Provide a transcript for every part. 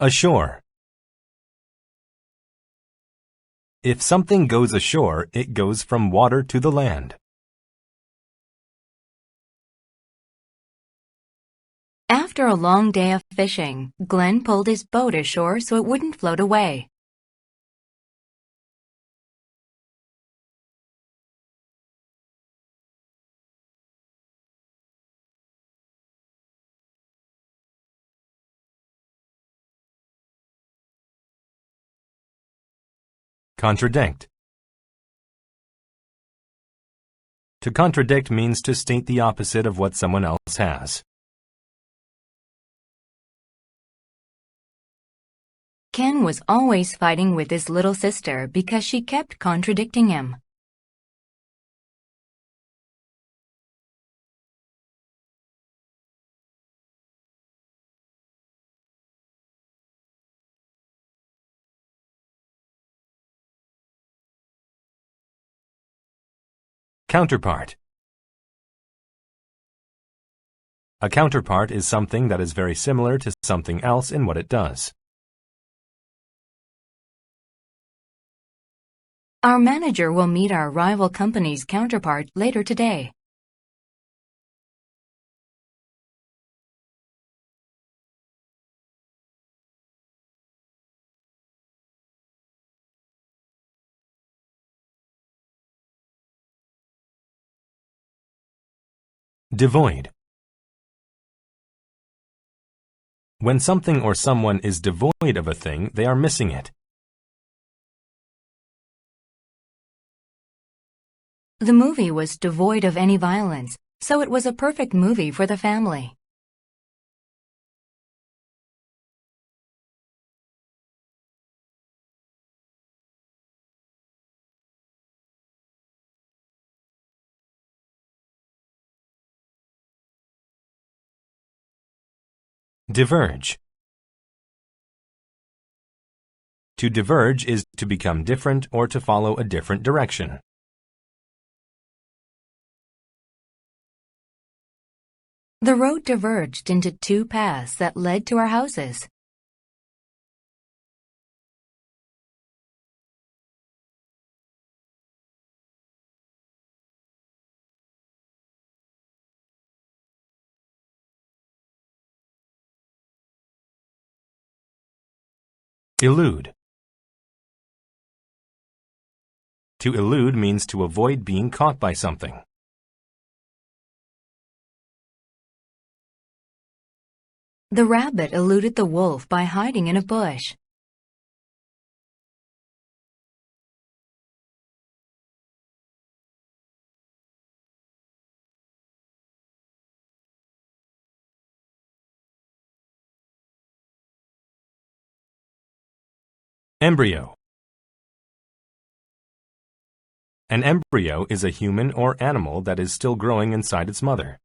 Ashore. If something goes ashore, it goes from water to the land. After a long day of fishing, Glenn pulled his boat ashore so it wouldn't float away. Contradict. To contradict means to state the opposite of what someone else has. Ken was always fighting with his little sister because she kept contradicting him. Counterpart. A counterpart is something that is very similar to something else in what it does. Our manager will meet our rival company's counterpart later today. Devoid. When something or someone is devoid of a thing, they are missing it. The movie was devoid of any violence, so it was a perfect movie for the family. Diverge. To diverge is to become different or to follow a different direction. The road diverged into two paths that led to our houses. Elude. To elude means to avoid being caught by something. The rabbit eluded the wolf by hiding in a bush. Embryo. An embryo is a human or animal that is still growing inside its mother.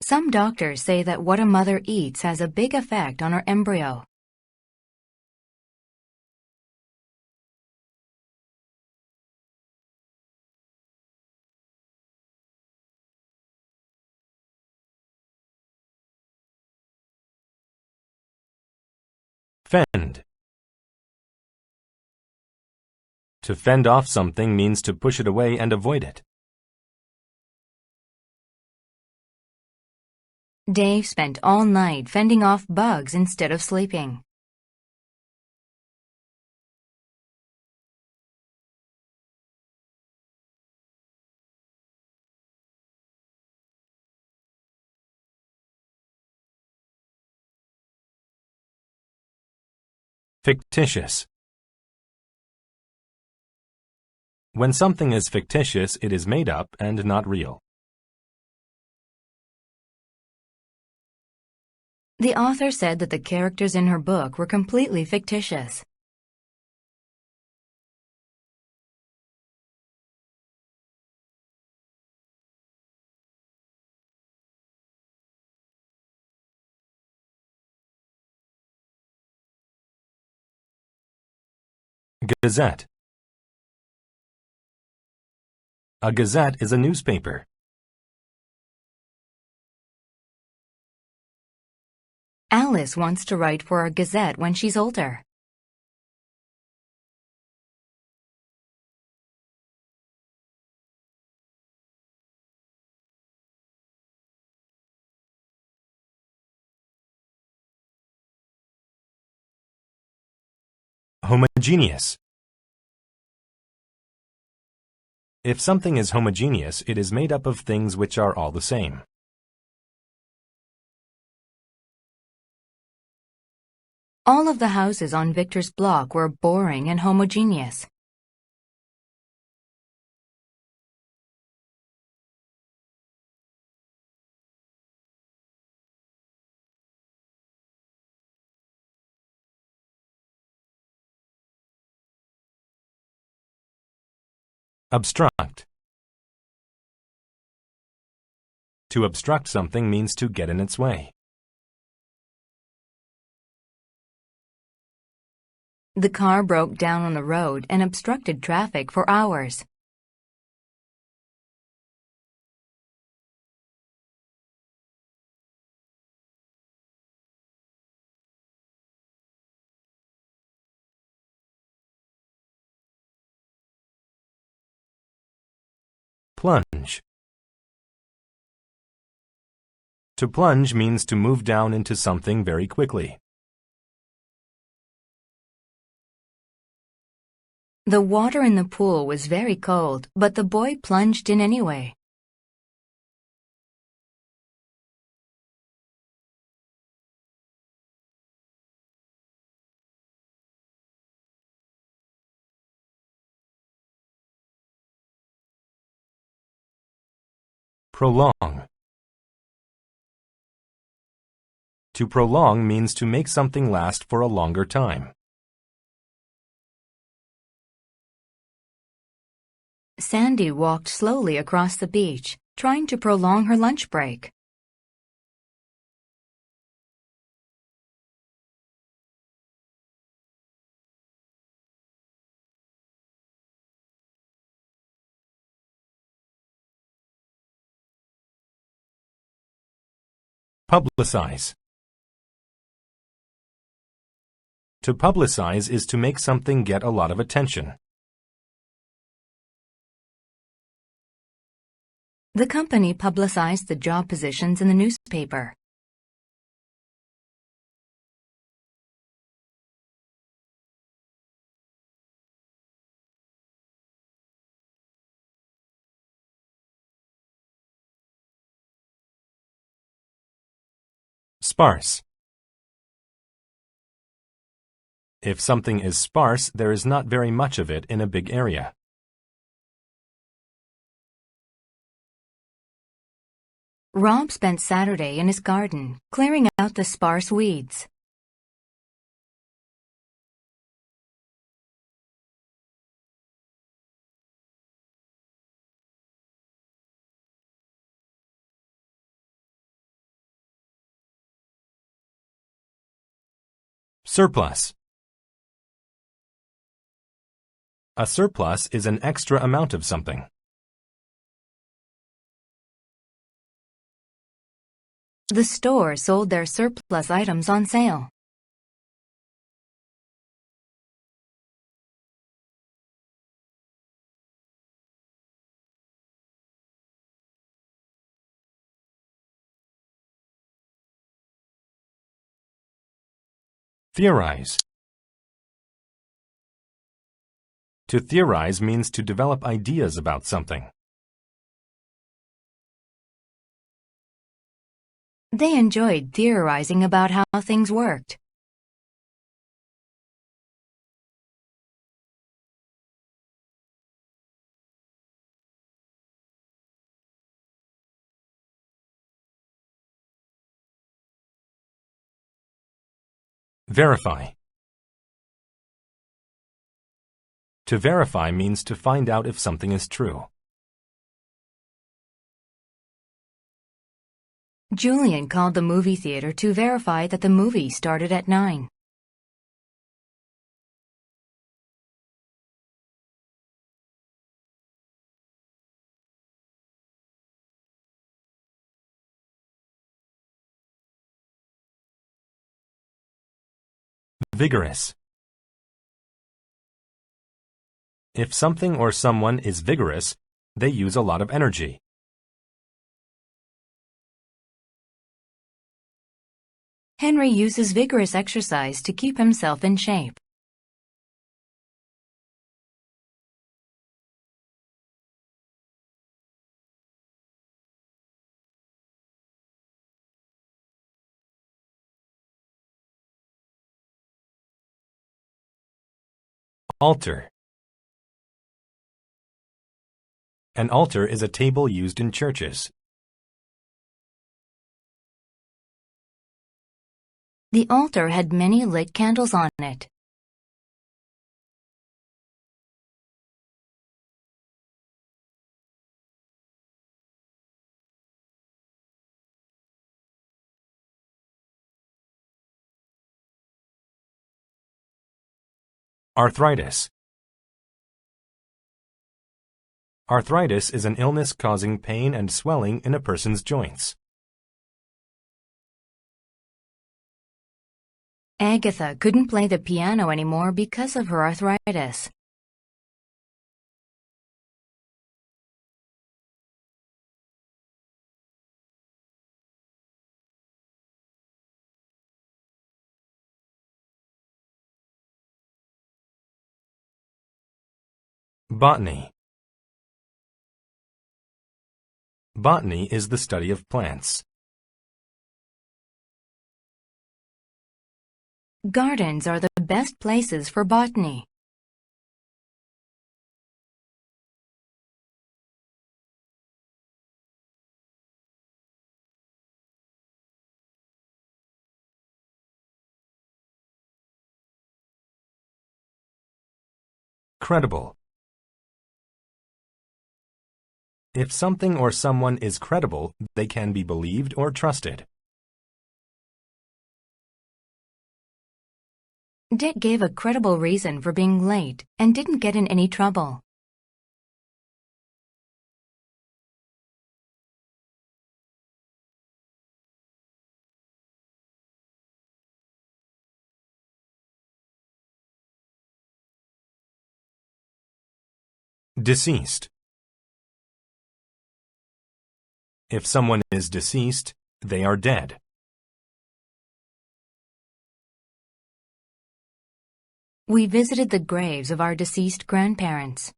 Some doctors say that what a mother eats has a big effect on her embryo. Fend. To fend off something means to push it away and avoid it. Dave spent all night fending off bugs instead of sleeping. Fictitious. When something is fictitious, it is made up and not real. The author said that the characters in her book were completely fictitious. Gazette. A gazette is a newspaper. Alice wants to write for a gazette when she's older. Homogeneous. If something is homogeneous, it is made up of things which are all the same. All of the houses on Victor's block were boring and homogeneous. Obstruct. To obstruct something means to get in its way. The car broke down on the road and obstructed traffic for hours. Plunge. To plunge means to move down into something very quickly. The water in the pool was very cold, but the boy plunged in anyway. Prolong. To prolong means to make something last for a longer time. Sandy walked slowly across the beach, trying to prolong her lunch break. Publicize. To publicize is to make something get a lot of attention. The company publicized the job positions in the newspaper. Sparse. If something is sparse, there is not very much of it in a big area. Rob spent Saturday in his garden, clearing out the sparse weeds. Surplus. A surplus is an extra amount of something. The store sold their surplus items on sale. Theorize. To theorize means to develop ideas about something. They enjoyed theorizing about how things worked. Verify. To verify means to find out if something is true. Julian called the movie theater to verify that the movie started at 9. Vigorous. If something or someone is vigorous, they use a lot of energy. Henry uses vigorous exercise to keep himself in shape. Altar. An altar is a table used in churches. The altar had many lit candles on it. Arthritis. Arthritis is an illness causing pain and swelling in a person's joints. Agatha couldn't play the piano anymore because of her arthritis. Botany. Botany is the study of plants. Gardens are the best places for botany. Credible. If something or someone is credible, they can be believed or trusted. Dick gave a credible reason for being late and didn't get in any trouble. Deceased. If someone is deceased, they are dead. We visited the graves of our deceased grandparents.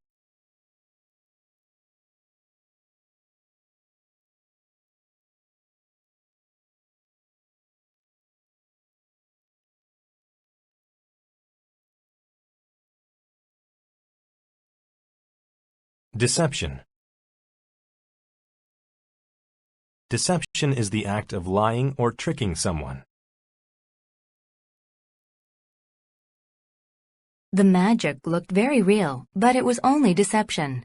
Deception. Deception is the act of lying or tricking someone. The magic looked very real, but it was only deception.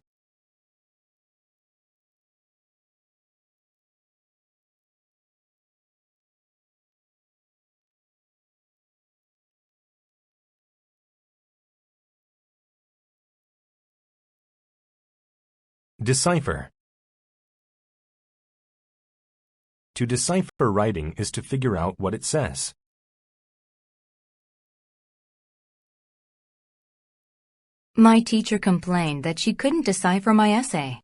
Decipher. To decipher writing is to figure out what it says. My teacher complained that she couldn't decipher my essay.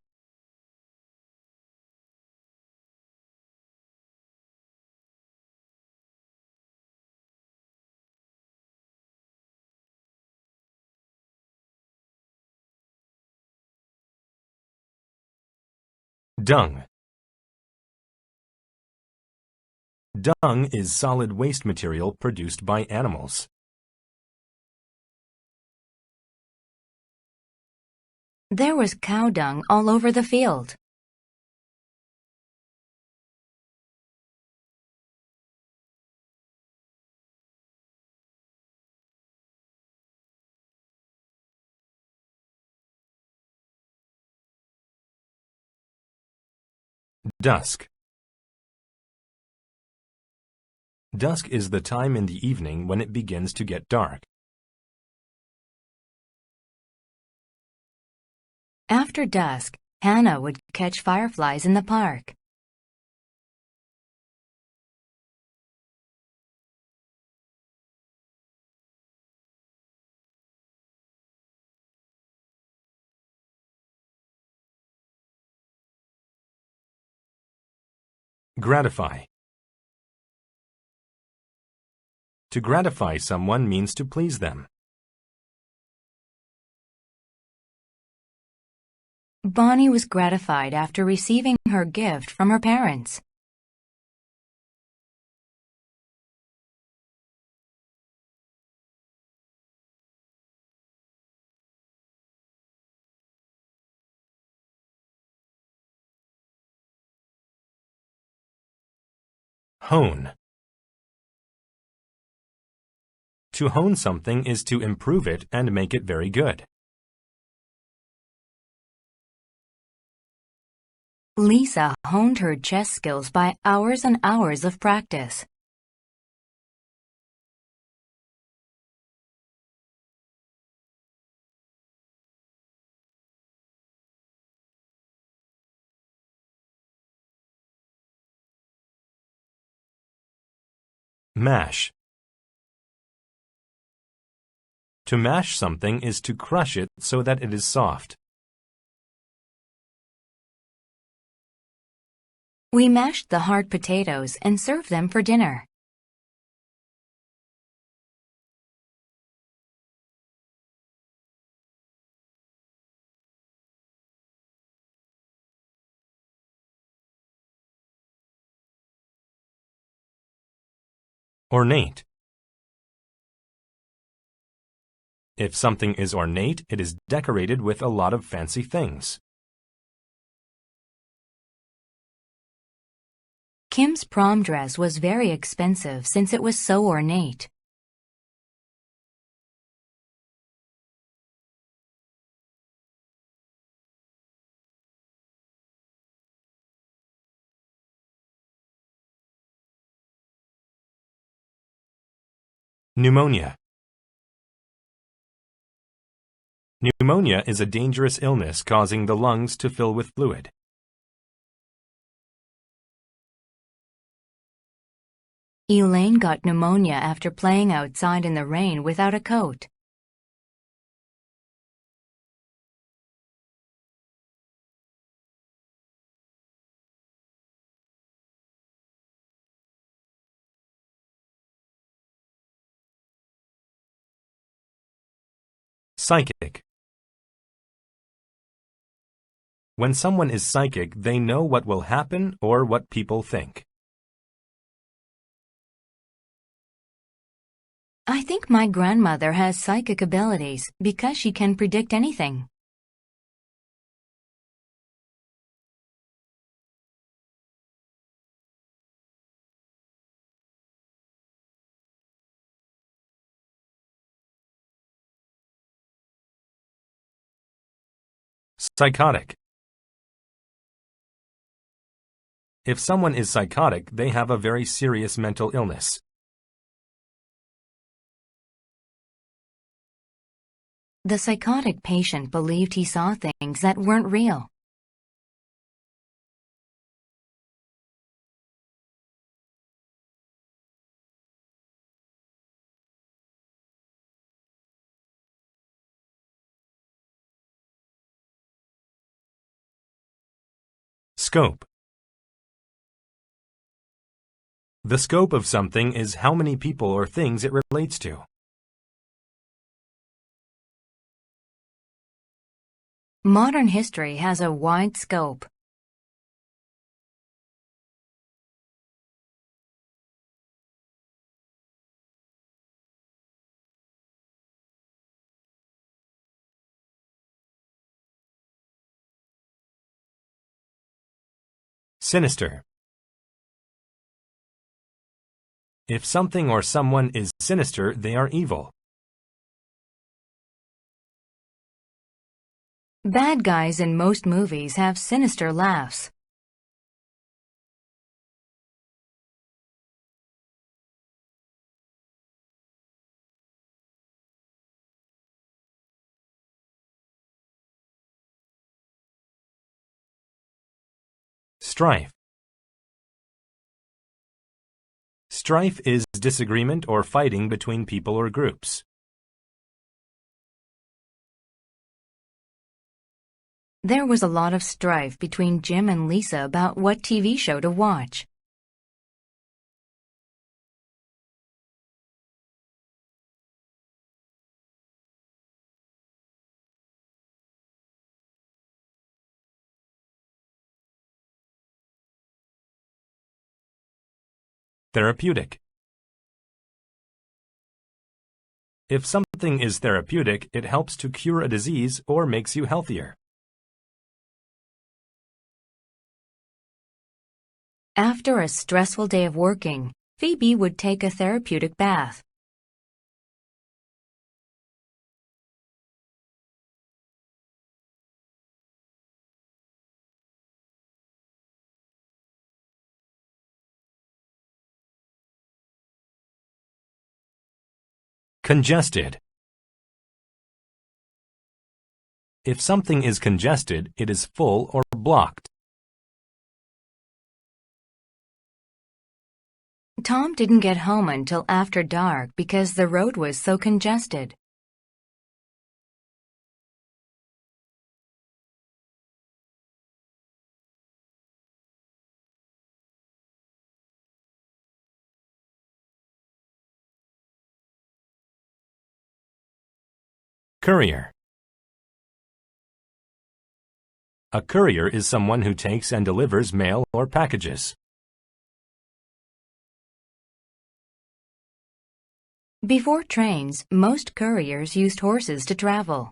Dung. Dung is solid waste material produced by animals. There was cow dung all over the field. Dusk. Dusk is the time in the evening when it begins to get dark. After dusk, Hannah would catch fireflies in the park. Gratify. To gratify someone means to please them. Bonnie was gratified after receiving her gift from her parents. Hone. To hone something is to improve it and make it very good. Lisa honed her chess skills by hours and hours of practice. Mash. To mash something is to crush it so that it is soft. We mashed the hard potatoes and served them for dinner. Ornate. If something is ornate, it is decorated with a lot of fancy things. Kim's prom dress was very expensive since it was so ornate. Pneumonia. Pneumonia is a dangerous illness causing the lungs to fill with fluid. Elaine got pneumonia after playing outside in the rain without a coat. Psychic. When someone is psychic, they know what will happen or what people think. I think my grandmother has psychic abilities because she can predict anything. Psychotic. If someone is psychotic, they have a very serious mental illness. The psychotic patient believed he saw things that weren't real. Scope. The scope of something is how many people or things it relates to. Modern history has a wide scope. Sinister. If something or someone is sinister, they are evil. Bad guys in most movies have sinister laughs. Strife. Strife is disagreement or fighting between people or groups. There was a lot of strife between Jim and Lisa about what TV show to watch. Therapeutic. If something is therapeutic, it helps to cure a disease or makes you healthier. After a stressful day of working, Phoebe would take a therapeutic bath. Congested. If something is congested, it is full or blocked. Tom didn't get home until after dark because the road was so congested. Courier. A courier is someone who takes and delivers mail or packages. Before trains, most couriers used horses to travel.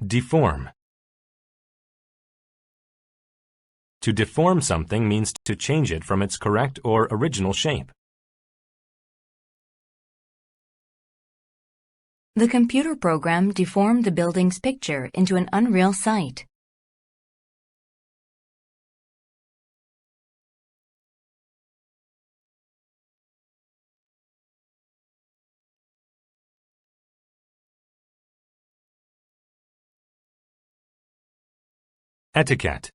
Deform. To deform something means to change it from its correct or original shape. The computer program deformed the building's picture into an unreal sight. Etiquette.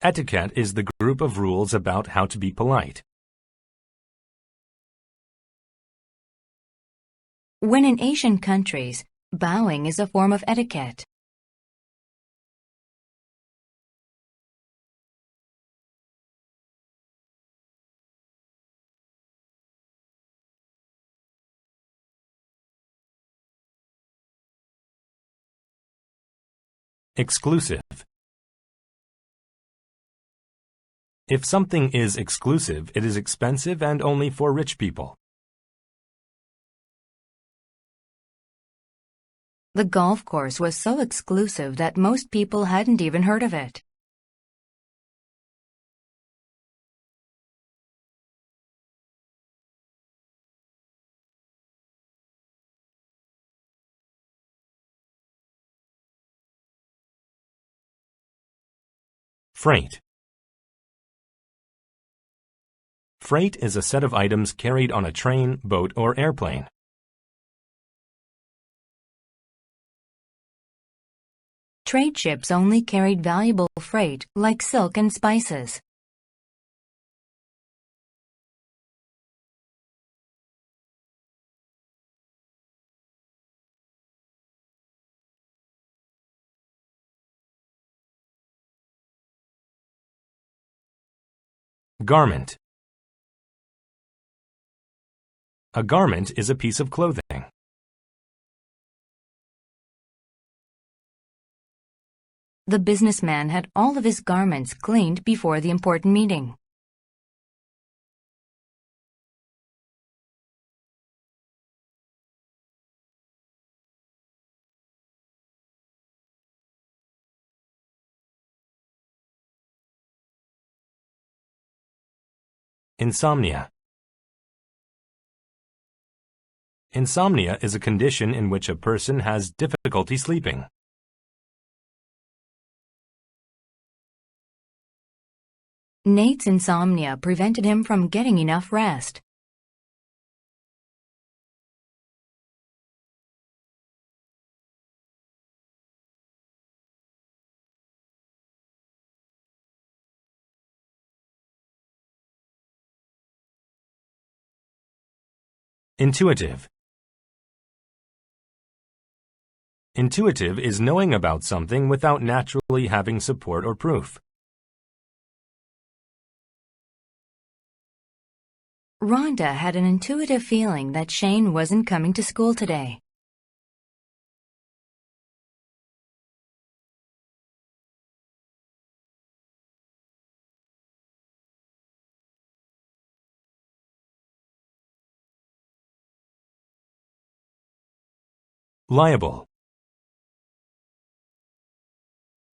Etiquette is the group of rules about how to be polite. When in Asian countries, bowing is a form of etiquette. Exclusive. If something is exclusive, it is expensive and only for rich people. The golf course was so exclusive that most people hadn't even heard of it. Freight. Freight is a set of items carried on a train, boat, or airplane. Trade ships only carried valuable freight like silk and spices. Garment. A garment is a piece of clothing. The businessman had all of his garments cleaned before the important meeting. Insomnia. Insomnia is a condition in which a person has difficulty sleeping. Nate's insomnia prevented him from getting enough rest. Intuitive. Intuitive is knowing about something without naturally having support or proof. Rhonda had an intuitive feeling that Shane wasn't coming to school today. Liable.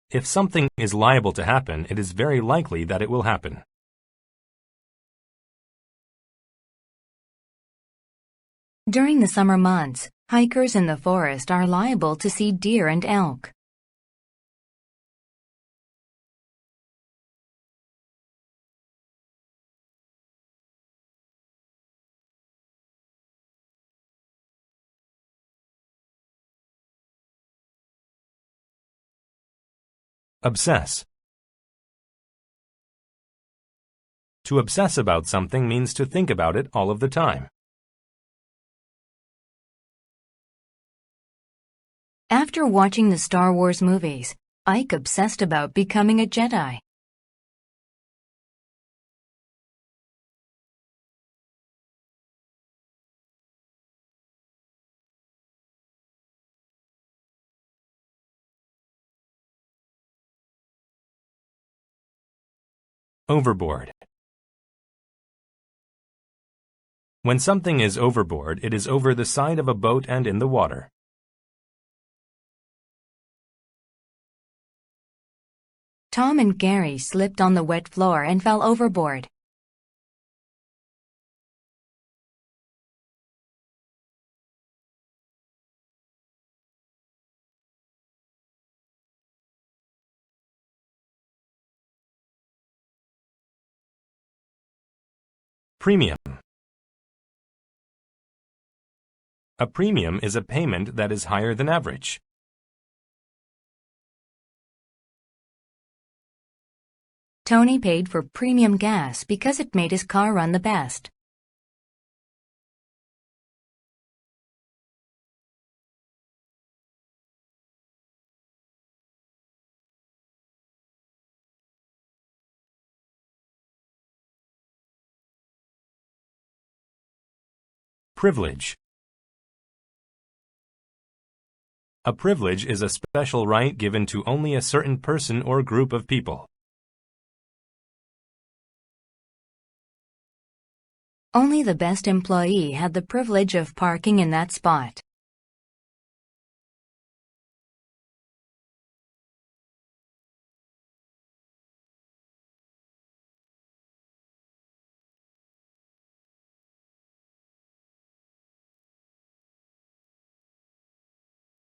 If something is liable to happen, it is very likely that it will happen. During the summer months, hikers in the forest are liable to see deer and elk. Obsess. To obsess about something means to think about it all of the time. After watching the Star Wars movies, Ike obsessed about becoming a Jedi. Overboard. When something is overboard, it is over the side of a boat and in the water. Tom and Gary slipped on the wet floor and fell overboard. Premium. A premium is a payment that is higher than average. Tony paid for premium gas because it made his car run the best. Privilege. A privilege is a special right given to only a certain person or group of people. Only the best employee had the privilege of parking in that spot.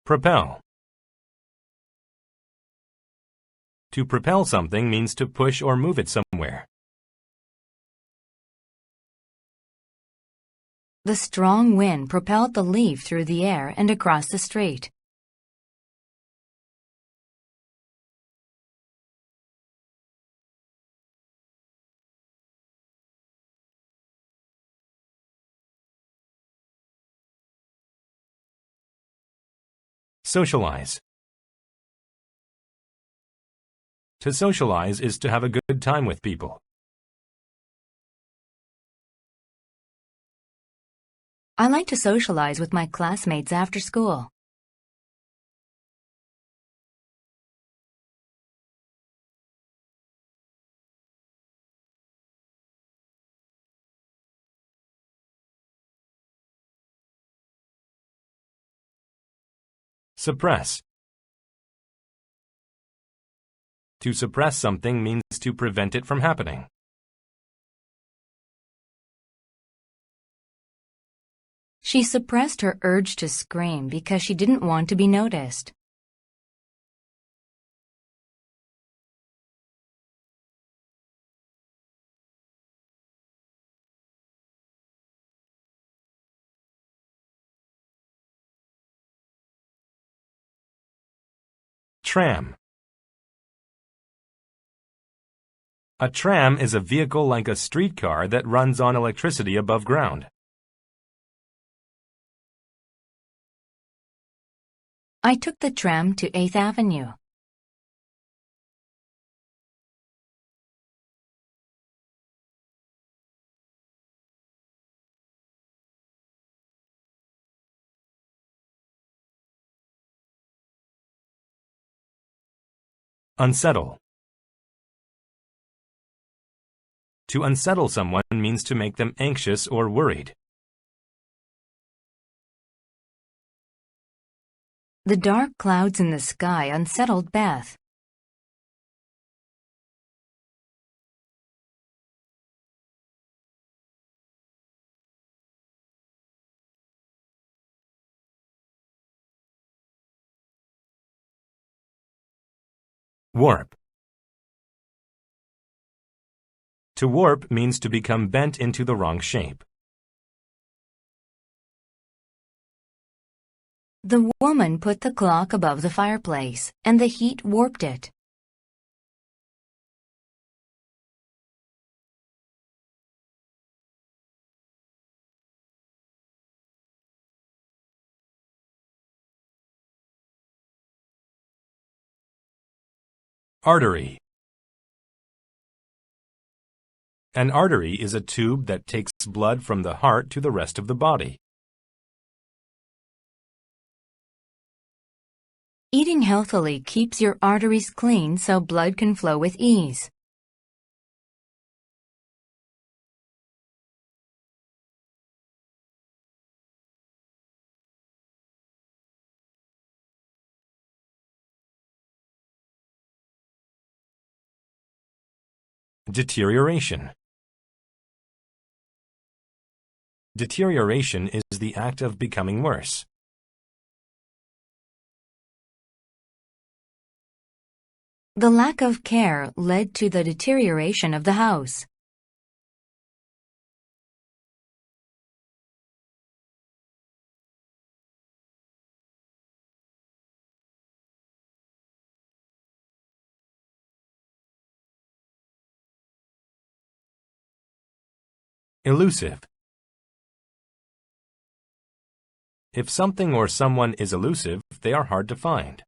Propel. To propel something means to push or move it somewhere. The strong wind propelled the leaf through the air and across the street. Socialize. To socialize is to have a good time with people. I like to socialize with my classmates after school. Suppress. To suppress something means to prevent it from happening. She suppressed her urge to scream because she didn't want to be noticed. Tram. A tram is a vehicle like a streetcar that runs on electricity above ground. I took the tram to 8th Avenue. Unsettle. To unsettle someone means to make them anxious or worried. The dark clouds in the sky unsettled Beth. Warp. To warp means to become bent into the wrong shape. The woman put the clock above the fireplace, and the heat warped it. Artery. An artery is a tube that takes blood from the heart to the rest of the body. Eating healthily keeps your arteries clean so blood can flow with ease. Deterioration. Deterioration is the act of becoming worse. The lack of care led to the deterioration of the house. Elusive. If something or someone is elusive, they are hard to find.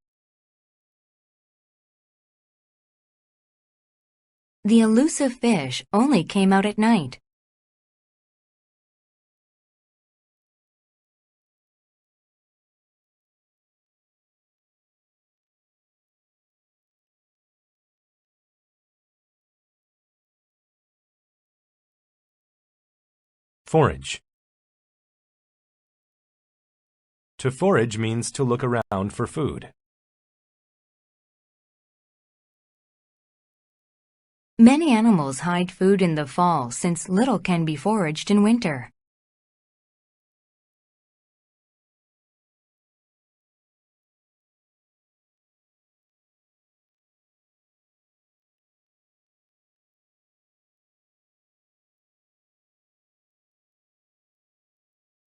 The elusive fish only came out at night. Forage. To forage means to look around for food. Many animals hide food in the fall since little can be foraged in winter.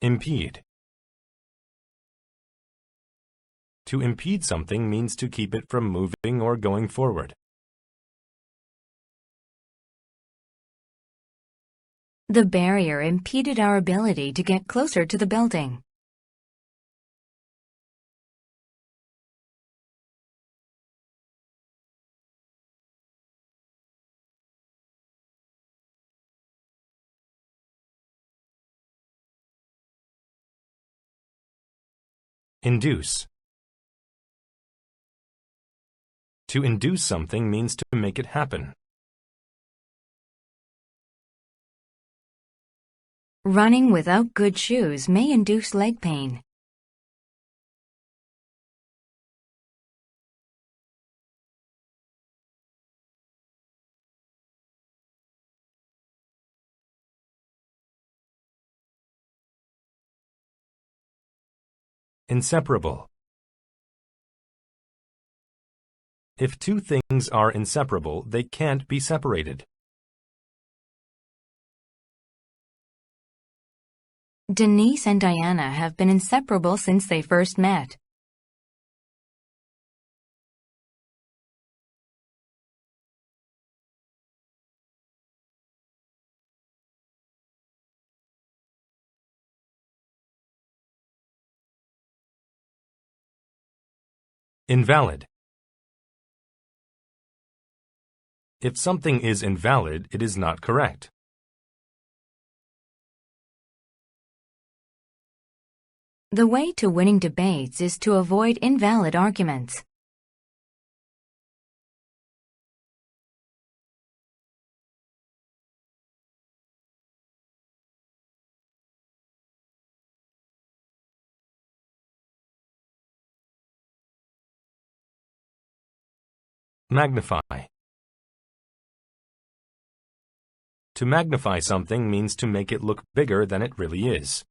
Impede. To impede something means to keep it from moving or going forward. The barrier impeded our ability to get closer to the building. Induce. To induce something means to make it happen. Running without good shoes may induce leg pain. Inseparable. If two things are inseparable, they can't be separated. Denise and Diana have been inseparable since they first met. Invalid. If something is invalid, it is not correct. The way to winning debates is to avoid invalid arguments. Magnify. To magnify something means to make it look bigger than it really is.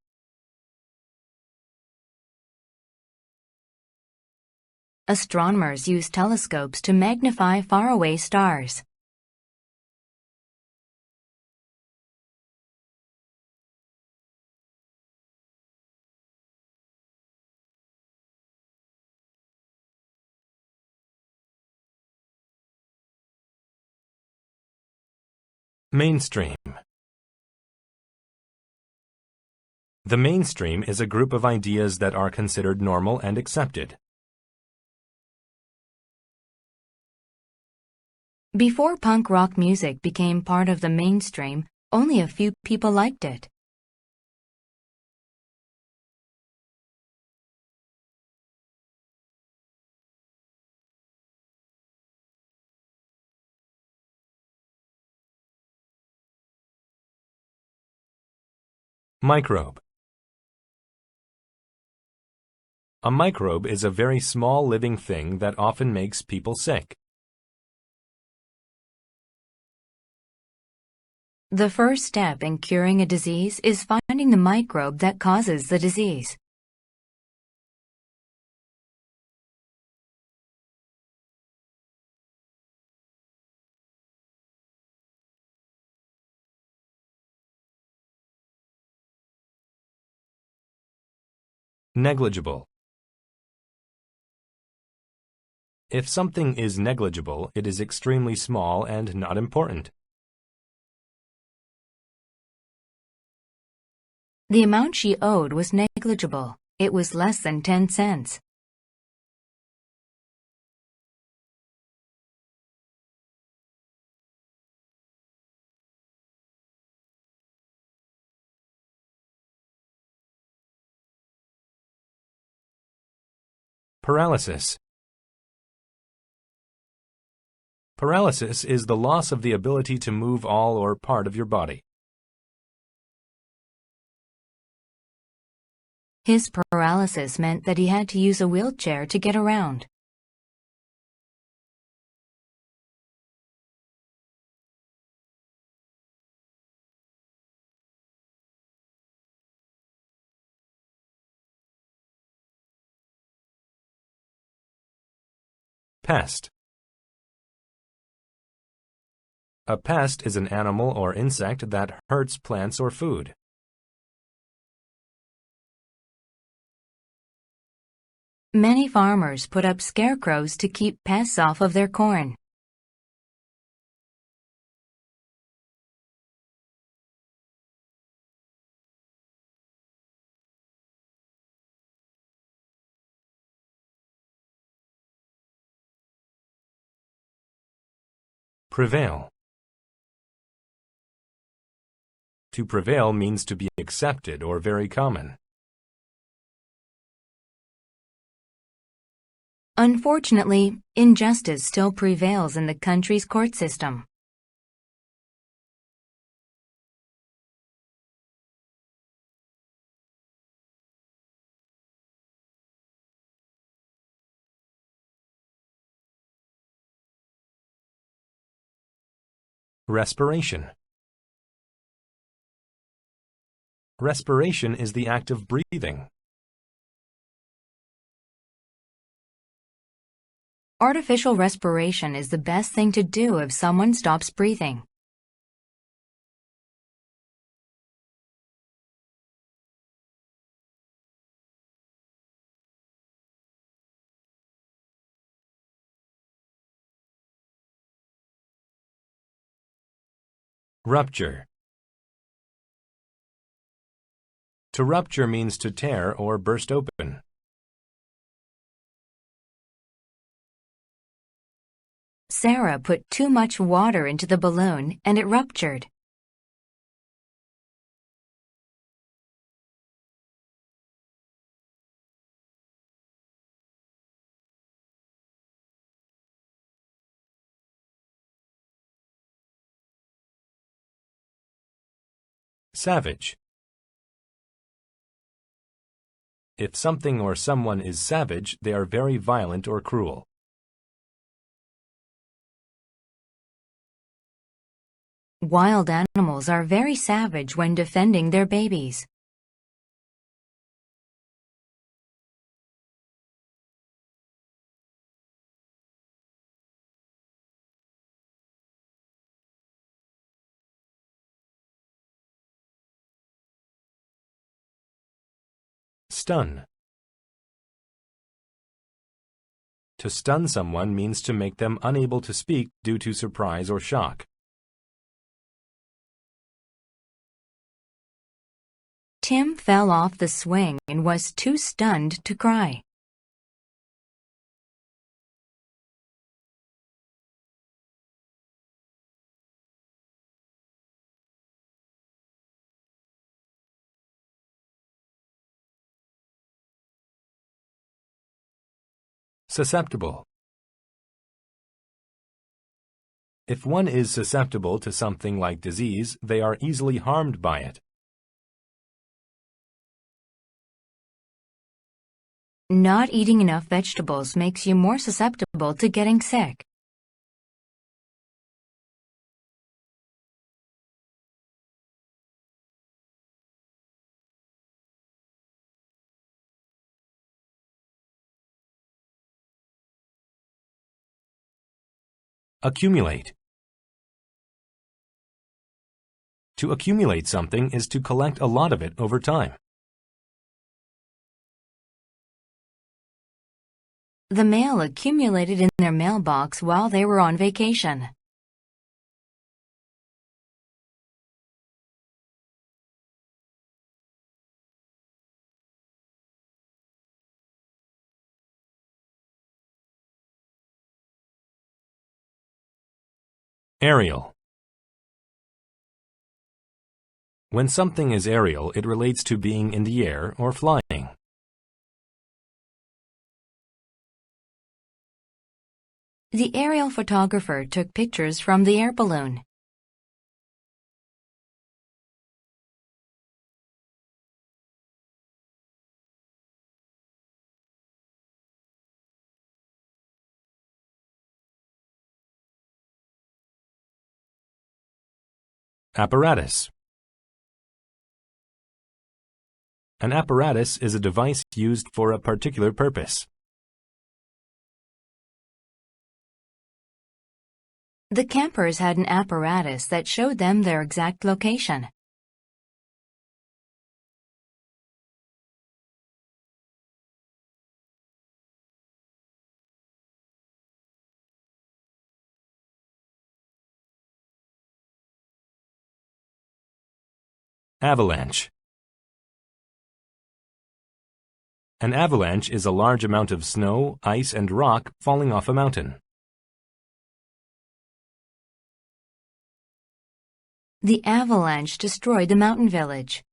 Astronomers use telescopes to magnify faraway stars. Mainstream. The mainstream is a group of ideas that are considered normal and accepted. Before punk rock music became part of the mainstream, only a few people liked it. Microbe. A microbe is a very small living thing that often makes people sick. The first step in curing a disease is finding the microbe that causes the disease. Negligible. If something is negligible, it is extremely small and not important. The amount she owed was negligible. It was less than 10 cents. Paralysis. Paralysis is the loss of the ability to move all or part of your body. His paralysis meant that he had to use a wheelchair to get around. Pest. A pest is an animal or insect that hurts plants or food. Many farmers put up scarecrows to keep pests off of their corn. Prevail. To prevail means to be accepted or very common. Unfortunately, injustice still prevails in the country's court system. Respiration. Respiration is the act of breathing. Artificial respiration is the best thing to do if someone stops breathing. Rupture. To rupture means to tear or burst open. Sarah put too much water into the balloon and it ruptured. Savage. If something or someone is savage, they are very violent or cruel. Wild animals are very savage when defending their babies. Stun. To stun someone means to make them unable to speak due to surprise or shock. Tim fell off the swing and was too stunned to cry. Susceptible. If one is susceptible to something like disease, they are easily harmed by it. Not eating enough vegetables makes you more susceptible to getting sick. Accumulate. To accumulate something is to collect a lot of it over time. The mail accumulated in their mailbox while they were on vacation. Aerial. When something is aerial, it relates to being in the air or flying. The aerial photographer took pictures from the air balloon. Apparatus. An apparatus is a device used for a particular purpose. The campers had an apparatus that showed them their exact location. Avalanche. An avalanche is a large amount of snow, ice, and rock falling off a mountain. The avalanche destroyed the mountain village.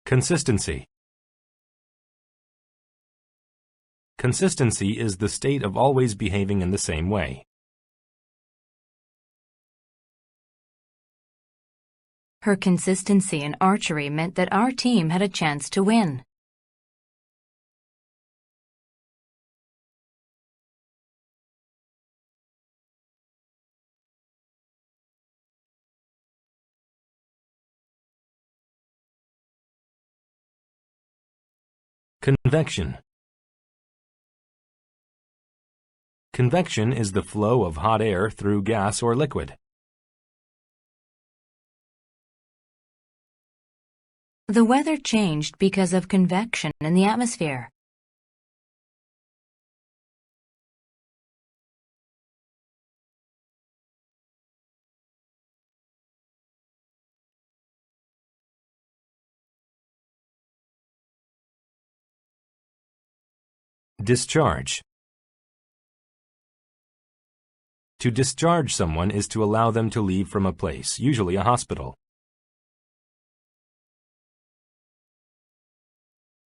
Consistency. Consistency is the state of always behaving in the same way. Her consistency in archery meant that our team had a chance to win. Convection. Convection is the flow of hot air through gas or liquid. The weather changed because of convection in the atmosphere. Discharge. To discharge someone is to allow them to leave from a place, usually a hospital.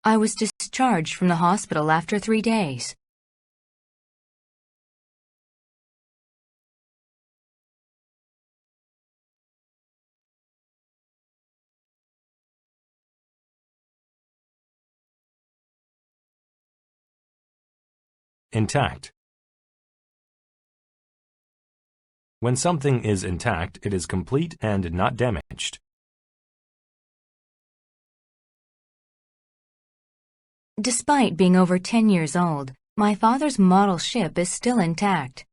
I was discharged from the hospital after 3 days. Intact. When something is intact, it is complete and not damaged. Despite being over 10 years old, my father's model ship is still intact.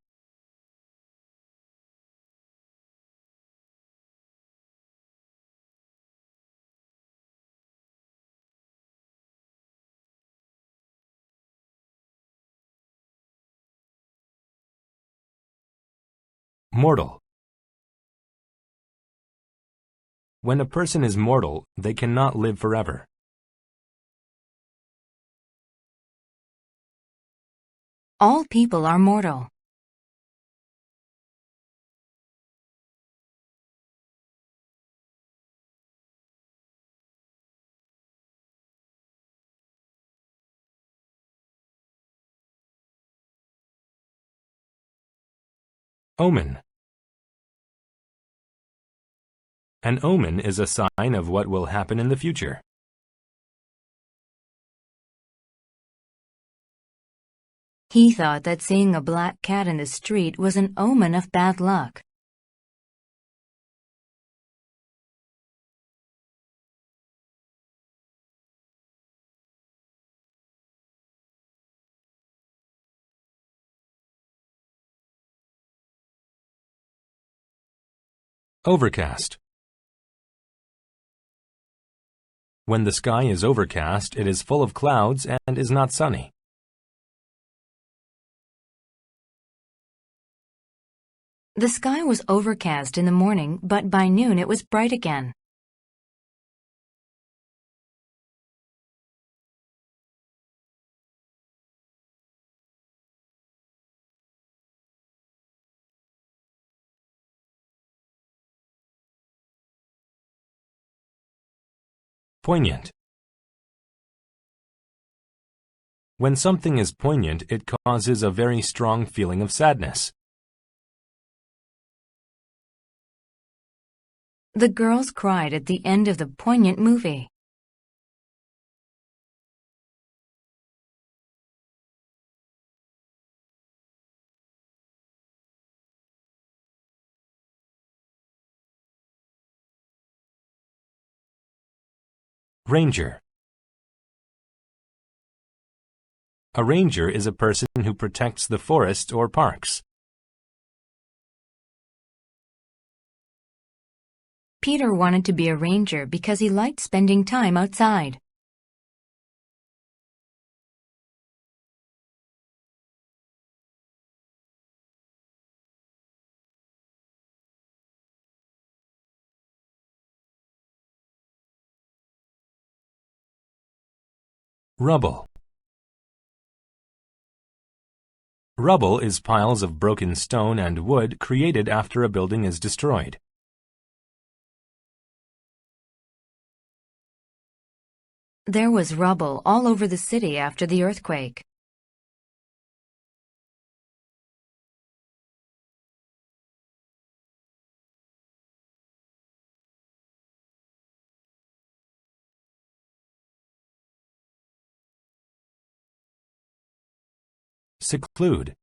Mortal. When a person is mortal, they cannot live forever. All people are mortal. Omen. An omen is a sign of what will happen in the future. He thought that seeing a black cat in the street was an omen of bad luck. Overcast. When the sky is overcast, it is full of clouds and is not sunny. The sky was overcast in the morning, but by noon it was bright again. Poignant. When something is poignant, it causes a very strong feeling of sadness. The girls cried at the end of the poignant movie. Ranger. A ranger is a person who protects the forest or parks. Peter wanted to be a ranger because he liked spending time outside. Rubble. Rubble is piles of broken stone and wood created after a building is destroyed. There was rubble all over the city after the earthquake. Seclude.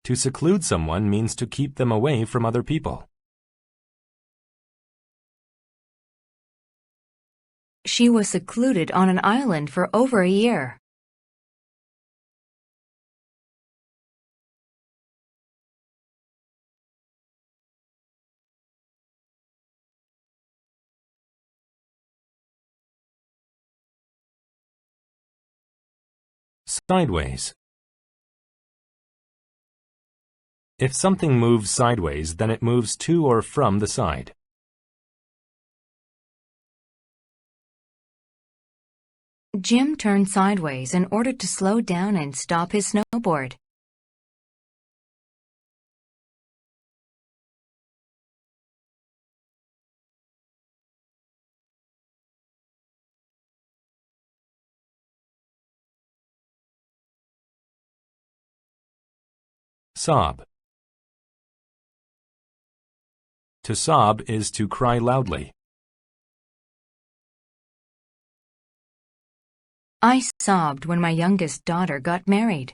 To seclude someone means to keep them away from other people. She was secluded on an island for over a year. Sideways. If something moves sideways, then it moves to or from the side. Jim turned sideways in order to slow down and stop his snowboard. Sob. To sob is to cry loudly. I sobbed when my youngest daughter got married.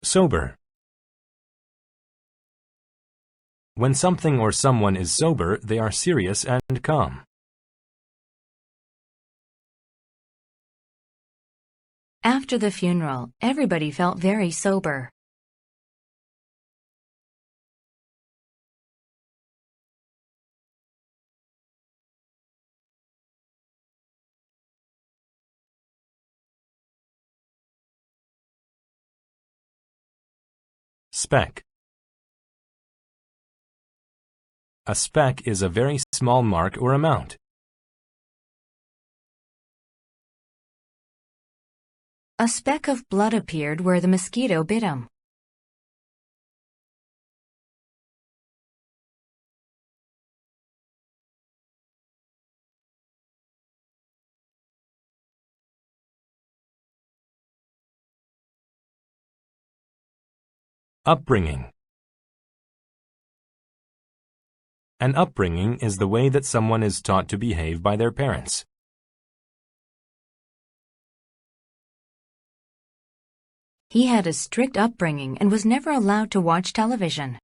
Sober. When something or someone is sober, they are serious and calm. After the funeral, everybody felt very sober. Speck. A speck is a very small mark or amount. A speck of blood appeared where the mosquito bit him. Upbringing. An upbringing is the way that someone is taught to behave by their parents. He had a strict upbringing and was never allowed to watch television.